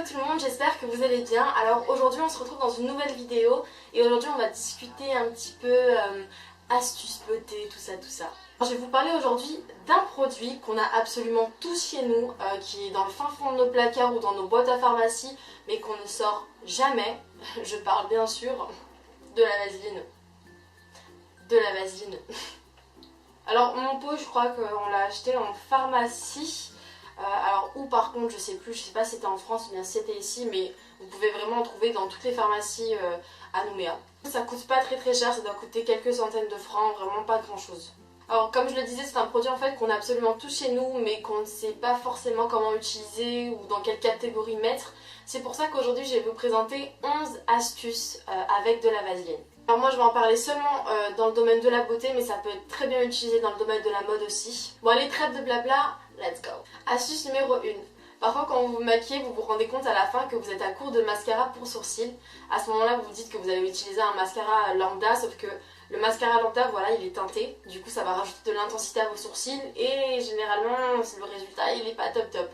tout le monde, j'espère que vous allez bien. Alors aujourd'hui on se retrouve dans une nouvelle vidéo et aujourd'hui on va discuter un petit peu astuces beauté, tout ça. Je vais vous parler aujourd'hui d'un produit qu'on a absolument tous chez nous, qui est dans le fin fond de nos placards ou dans nos boîtes à pharmacie, mais qu'on ne sort jamais. Je parle bien sûr de la vaseline. Alors mon pot, je crois qu'on l'a acheté en pharmacie. Alors où par contre je sais pas si c'était en France ou bien si c'était ici, mais vous pouvez vraiment en trouver dans toutes les pharmacies à Nouméa. Ça coûte pas très cher, ça doit coûter quelques centaines de francs, vraiment pas grand chose. Alors comme je le disais, c'est un produit en fait qu'on a absolument tous chez nous mais qu'on ne sait pas forcément comment utiliser ou dans quelle catégorie mettre. C'est pour ça qu'aujourd'hui je vais vous présenter 11 astuces avec de la vaseline. Alors moi je vais en parler seulement dans le domaine de la beauté, mais ça peut être très bien utilisé dans le domaine de la mode aussi. Bon allez, trêve de blabla, let's go. Astuce numéro 1. Parfois quand vous vous maquillez, vous vous rendez compte à la fin que vous êtes à court de mascara pour sourcils. À ce moment-là, vous vous dites que vous allez utiliser un mascara lambda, sauf que le mascara lambda, voilà, il est teinté. Du coup, ça va rajouter de l'intensité à vos sourcils et généralement, le résultat, il est pas top.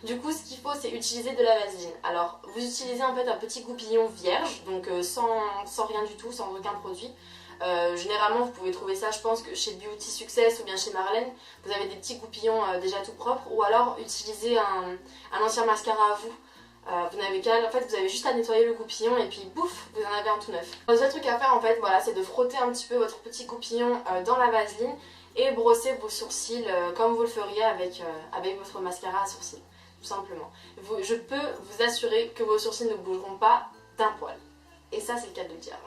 Du coup, ce qu'il faut, c'est utiliser de la vaseline. Alors, vous utilisez en fait un petit goupillon vierge, donc sans rien du tout, sans aucun produit. Généralement, vous pouvez trouver ça, je pense, que chez Beauty Success ou bien chez Marlène. Vous avez des petits goupillons déjà tout propres, ou alors utilisez un ancien mascara à vous. Vous n'avez qu'à, en fait, vous avez juste à nettoyer le goupillon et puis bouf, vous en avez un tout neuf. Le seul truc à faire, en fait, voilà, c'est de frotter un petit peu votre petit goupillon dans la vaseline et brosser vos sourcils comme vous le feriez avec votre mascara à sourcils. Tout simplement. Je peux vous assurer que vos sourcils ne bougeront pas d'un poil. Et ça, c'est le cas de le dire.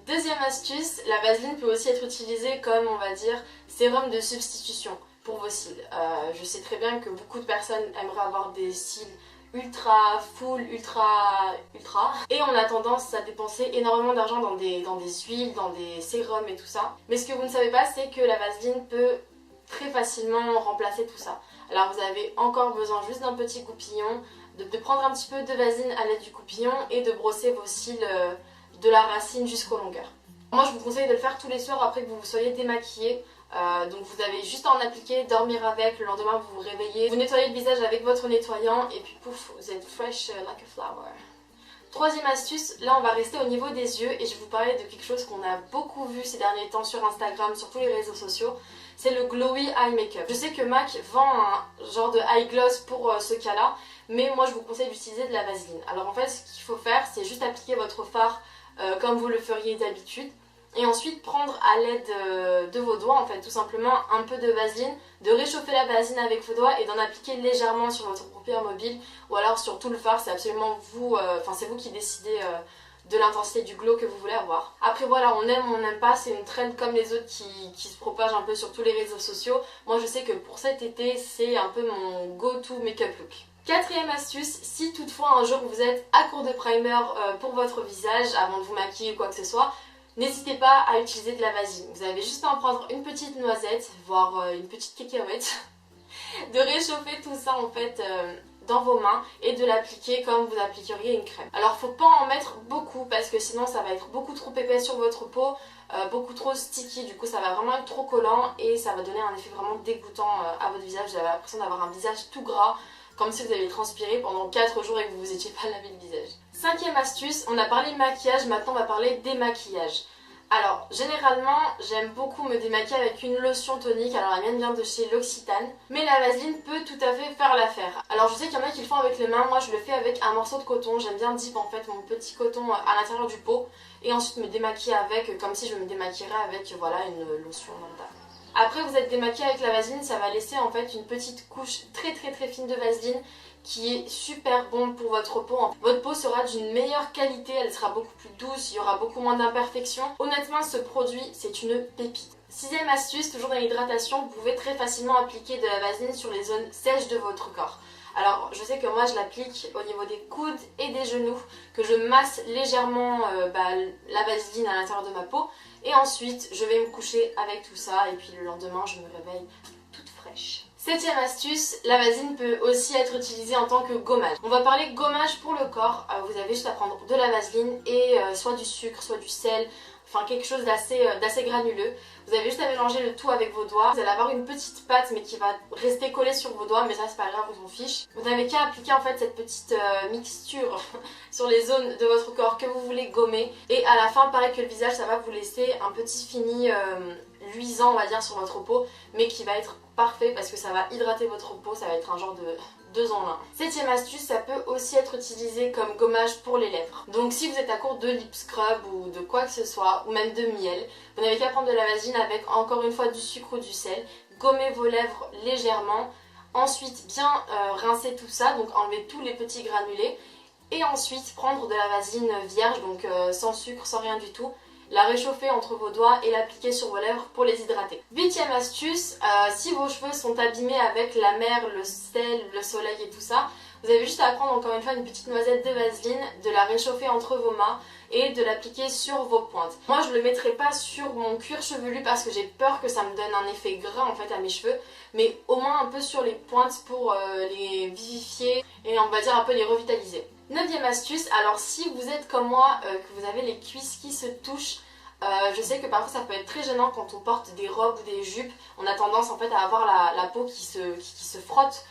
Deuxième astuce, la vaseline peut aussi être utilisée comme, on va dire, sérum de substitution pour vos cils. Je sais très bien que beaucoup de personnes aimeraient avoir des cils ultra full, ultra. Et on a tendance à dépenser énormément d'argent dans des huiles, dans des sérums et tout ça. Mais ce que vous ne savez pas, c'est que la vaseline peut très facilement remplacer tout ça. Alors vous avez encore besoin juste d'un petit goupillon, de prendre un petit peu de vaseline à l'aide du goupillon et de brosser vos cils de la racine jusqu'aux longueurs. Moi je vous conseille de le faire tous les soirs après que vous vous soyez démaquillé. Donc vous avez juste à en appliquer, dormir avec, le lendemain vous vous réveillez, vous nettoyez le visage avec votre nettoyant et puis pouf, vous êtes fresh like a flower. Troisième astuce, là on va rester au niveau des yeux et je vais vous parler de quelque chose qu'on a beaucoup vu ces derniers temps sur Instagram, sur tous les réseaux sociaux. C'est le Glowy Eye Makeup. Je sais que MAC vend un genre de eye gloss pour ce cas-là, mais moi je vous conseille d'utiliser de la vaseline. Alors en fait ce qu'il faut faire, c'est juste appliquer votre fard comme vous le feriez d'habitude. Et ensuite prendre à l'aide de vos doigts, en fait, tout simplement un peu de vaseline, de réchauffer la vaseline avec vos doigts et d'en appliquer légèrement sur votre paupière mobile ou alors sur tout le fard. C'est absolument vous, c'est vous qui décidez de l'intensité du glow que vous voulez avoir. Après voilà, on aime ou on n'aime pas, c'est une trend comme les autres qui se propage un peu sur tous les réseaux sociaux. Moi je sais que pour cet été, c'est un peu mon go-to make-up look. Quatrième astuce, si toutefois un jour vous êtes à court de primer pour votre visage avant de vous maquiller ou quoi que ce soit, n'hésitez pas à utiliser de la vaseline. Vous avez juste à en prendre une petite noisette, voire une petite cacahuète, de réchauffer tout ça en fait dans vos mains et de l'appliquer comme vous appliqueriez une crème. Alors faut pas en mettre beaucoup parce que sinon ça va être beaucoup trop épais sur votre peau, beaucoup trop sticky, du coup ça va vraiment être trop collant et ça va donner un effet vraiment dégoûtant à votre visage. Vous avez l'impression d'avoir un visage tout gras, comme si vous aviez transpiré pendant 4 jours et que vous vous étiez pas lavé le visage. Cinquième astuce, on a parlé maquillage, maintenant on va parler démaquillage. Alors, généralement, j'aime beaucoup me démaquiller avec une lotion tonique, alors la mienne vient de chez L'Occitane, mais la vaseline peut tout à fait faire l'affaire. Alors je sais qu'il y en a qui le font avec les mains, moi je le fais avec un morceau de coton, j'aime bien dip en fait mon petit coton à l'intérieur du pot, et ensuite me démaquiller avec, comme si je me démaquillerais avec, voilà, une lotion lambda. Après vous êtes démaquillé avec la vaseline, ça va laisser en fait une petite couche très fine de vaseline qui est super bon pour votre peau. Votre peau sera d'une meilleure qualité, elle sera beaucoup plus douce, il y aura beaucoup moins d'imperfections. Honnêtement, ce produit, c'est une pépite. Sixième astuce, toujours dans l'hydratation, vous pouvez très facilement appliquer de la vaseline sur les zones sèches de votre corps. Alors, je sais que moi, je l'applique au niveau des coudes et des genoux, que je masse légèrement la vaseline à l'intérieur de ma peau. Et ensuite, je vais me coucher avec tout ça et puis le lendemain, je me réveille toute fraîche. Septième astuce, la vaseline peut aussi être utilisée en tant que gommage. On va parler gommage pour le corps. Vous avez juste à prendre de la vaseline et soit du sucre, soit du sel. enfin quelque chose d'assez granuleux. Vous avez juste à mélanger le tout avec vos doigts. Vous allez avoir une petite pâte mais qui va rester collée sur vos doigts, mais ça c'est pas grave, on s'en fiche. Vous n'avez qu'à appliquer en fait cette petite mixture sur les zones de votre corps que vous voulez gommer. Et à la fin, pareil que le visage, ça va vous laisser un petit fini luisant on va dire sur votre peau, mais qui va être parfait parce que ça va hydrater votre peau, ça va être un genre de 2 en 1. Septième astuce, ça peut aussi être utilisé comme gommage pour les lèvres. Donc si vous êtes à court de lip scrub ou de quoi que ce soit, ou même de miel, vous n'avez qu'à prendre de la vaseline avec encore une fois du sucre ou du sel, gommer vos lèvres légèrement, ensuite bien rincer tout ça, donc enlever tous les petits granulés, et ensuite prendre de la vaseline vierge, donc sans sucre, sans rien du tout, la réchauffer entre vos doigts et l'appliquer sur vos lèvres pour les hydrater. Huitième astuce, si vos cheveux sont abîmés avec la mer, le sel, le soleil et tout ça, vous avez juste à prendre encore une fois une petite noisette de vaseline, de la réchauffer entre vos mains et de l'appliquer sur vos pointes. Moi je ne le mettrai pas sur mon cuir chevelu parce que j'ai peur que ça me donne un effet gras en fait à mes cheveux, mais au moins un peu sur les pointes pour les vivifier et on va dire un peu les revitaliser. Neuvième astuce, alors si vous êtes comme moi, que vous avez les cuisses qui se touchent, je sais que parfois ça peut être très gênant quand on porte des robes ou des jupes, on a tendance en fait à avoir la peau qui se frotte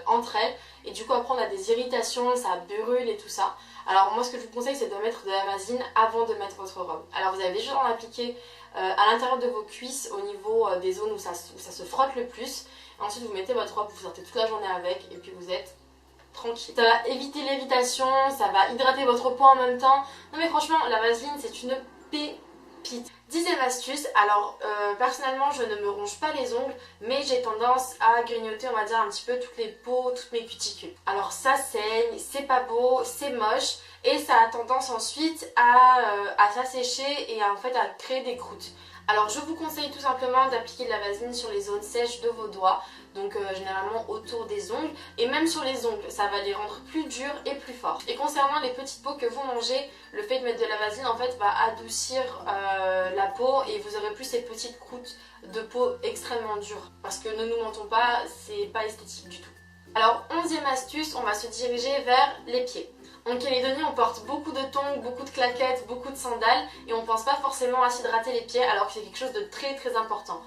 entre elles et du coup après on a des irritations, ça brûle et tout ça. Alors moi ce que je vous conseille c'est de mettre de la vaseline avant de mettre votre robe. Alors vous avez déjà en appliquer à l'intérieur de vos cuisses au niveau des zones où ça se frotte le plus. Ensuite vous mettez votre robe, vous sortez toute la journée avec et puis vous êtes tranquille. Ça va éviter l'évitation, ça va hydrater votre peau en même temps. Non mais franchement la vaseline c'est une pépite. Dixième astuce, alors personnellement je ne me ronge pas les ongles mais j'ai tendance à grignoter on va dire un petit peu toutes les peaux, toutes mes cuticules. Alors ça saigne, c'est pas beau, c'est moche et ça a tendance ensuite à s'assécher et en fait à créer des croûtes. Alors je vous conseille tout simplement d'appliquer de la vaseline sur les zones sèches de vos doigts, donc généralement autour des ongles et même sur les ongles, ça va les rendre plus durs et plus forts. Et concernant les petites peaux que vous mangez, le fait de mettre de la vaseline en fait va adoucir la peau et vous aurez plus ces petites croûtes de peau extrêmement dures. Parce que ne nous mentons pas, c'est pas esthétique du tout. Alors 11e astuce, on va se diriger vers les pieds. En Calédonie, on porte beaucoup de tongs, beaucoup de claquettes, beaucoup de sandales et on ne pense pas forcément à s'hydrater les pieds alors que c'est quelque chose de très important.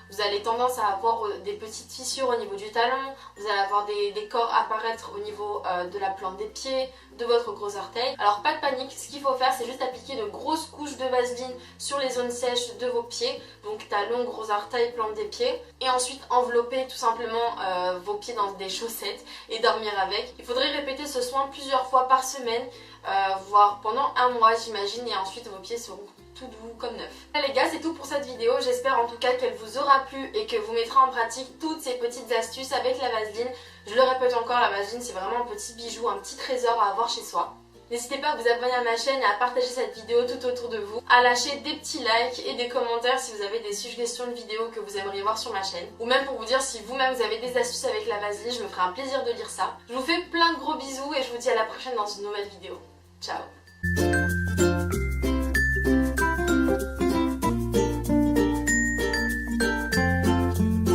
Vous avez tendance à avoir des petites fissures au niveau du talon, vous allez avoir des corps apparaître au niveau de la plante des pieds, de votre gros orteil. Alors pas de panique, ce qu'il faut faire c'est juste appliquer de grosses couches de vaseline sur les zones sèches de vos pieds, donc talons, gros orteil, plante des pieds, et ensuite envelopper tout simplement vos pieds dans des chaussettes et dormir avec. Il faudrait répéter ce soin plusieurs fois par semaine, voire pendant un mois j'imagine, et ensuite vos pieds seront tout doux comme neuf. Voilà les gars, c'est tout pour cette vidéo, j'espère en tout cas qu'elle vous aura plu et que vous mettrez en pratique toutes ces petites astuces avec la vaseline. Je le répète encore, la vaseline c'est vraiment un petit bijou, un petit trésor à avoir chez soi. N'hésitez pas à vous abonner à ma chaîne et à partager cette vidéo tout autour de vous, à lâcher des petits likes et des commentaires si vous avez des suggestions de vidéos que vous aimeriez voir sur ma chaîne, ou même pour vous dire si vous-même vous avez des astuces avec la vaseline, je me ferai un plaisir de lire ça. Je vous fais plein de gros bisous et je vous dis à la prochaine dans une nouvelle vidéo. Ciao.